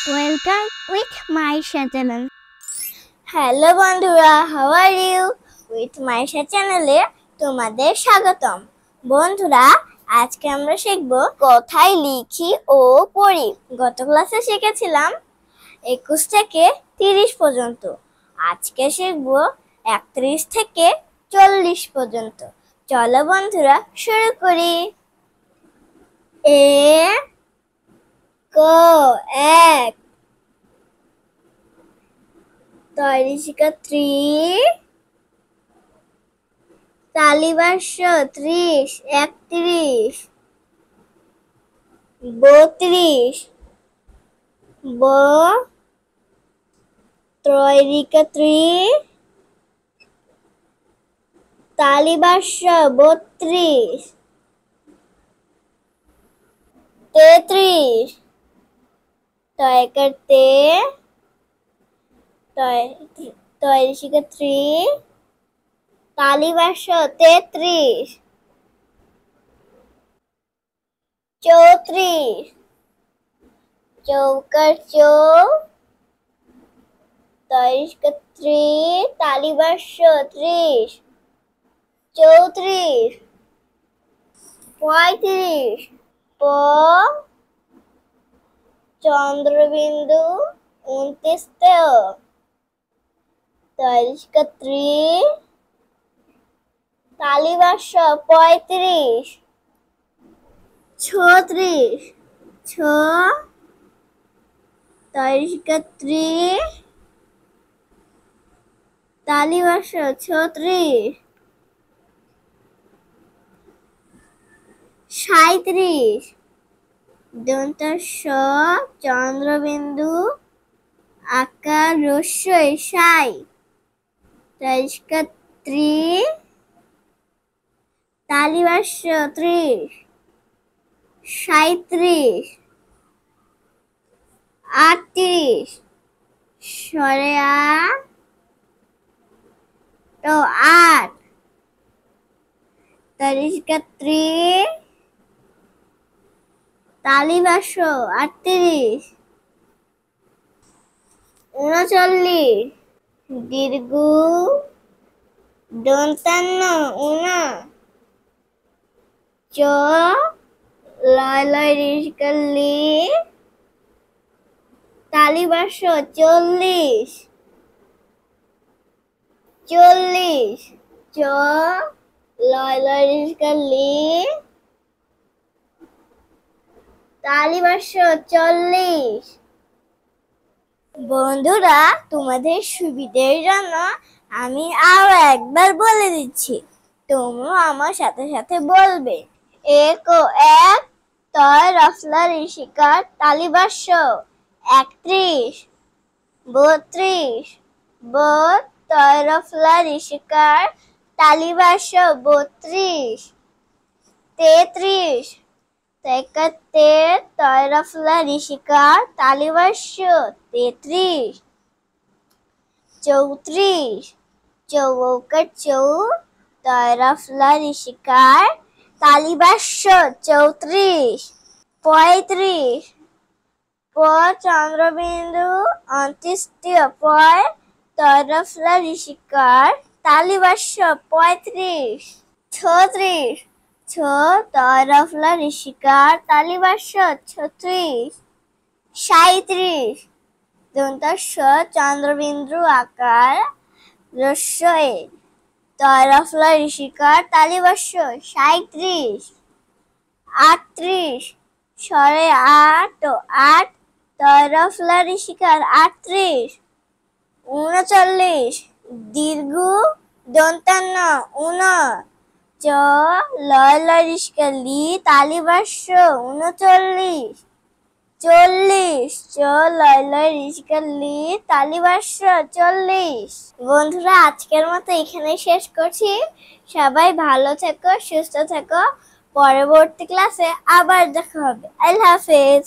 Welcome with my channel. Hello বন্ধুরা, how are you? With Maisha চ্যানেলে তোমাদের স্বাগতম। বন্ধুরা, আজকে আমরা শিখব কথায় লিখি ও পড়ি। গত ক্লাসে শিখেছিলাম 21 থেকে 30 পর্যন্ত। আজকে শিখব 31 থেকে 40 পর্যন্ত। চলো বন্ধুরা, শুরু করি। এ ক এক, তৈরিশিকা 3, তালিবাস্য 30, 31, 32, ব ত্রৈরিকা 3, তালিবাস্য 32, 33, তয়কার তে, তৈরিশিকা 3, তালিবাস্য 33, 34, চৌকার চৌ, তৈরিশিকা 3, তালিবাস্য 30, 34, 35, প চন্দ্রবিন্দু 29, তৈরিশিকা 3, তালিবাস্য 35, 36, ছ তৈরিশিকা 3, তালিবাস্য 36, 37, দন্তস্ব চন্দ্রবিন্দু আকার রস্যই সাই, তৈরিশিকা 3, তালিবাস্য 30, 37, 38, সরে আ তো 8, তৈরিশিকা 3, তালিবাস্য 38, 39, দীর্ঘ দন্তান্ন উনা, চ লয় লয় রিশিকা লি, তালিবাস্য 40, 40, চ লয় লয় রিশিকা লি, তালিবাস্য 40। বন্ধুরা, তোমাদের সুবিধের জন্য আমি আরো একবার বলে দিচ্ছি, তোমরা আমার সাথে সাথে বলবে। এক ও এক, তয় রফলা ঋষিকার, তালিবাস্য 31, 32, ব তয় রফলা ঋষিকার, তালিবাস্য 32, 33, তেকাতে তয় রফলা ঋষিকার, তালিবাস্য 33, 34, চৌকার চৌ, তয় রফলা ঋষিকার, তালিবাস্য 34, 35, প চন্দ্রবিন্দু অন্ত্যেষ্টিয় পয়, তয় রফলা ঋষিকার, তালিবাস্য 35, 36, ছ তয় রফলা ঋষিকার, তালিবাস্য 36, 37, দন্তস্ব চন্দ্রবিন্দু আকার রস্যই, তয় রফলা ঋষিকার, তালিবাস্য 37, 38, সরে আট ও 8, তয় রফলা ঋষিকার 38, 39, দীর্ঘ দন্তান্ন উন, চ লয় লয় ঋষিকা লি, তালিবাস্য 39, 40, চ লয় লয় ঋষিকা লি, তালিবাস্য 40। বন্ধুরা, আজকের মতো এখানেই শেষ করছি। সবাই ভালো থেকো, সুস্থ থেকো। পরবর্তী ক্লাসে আবার দেখা হবে। আল্লাহ হাফেজ।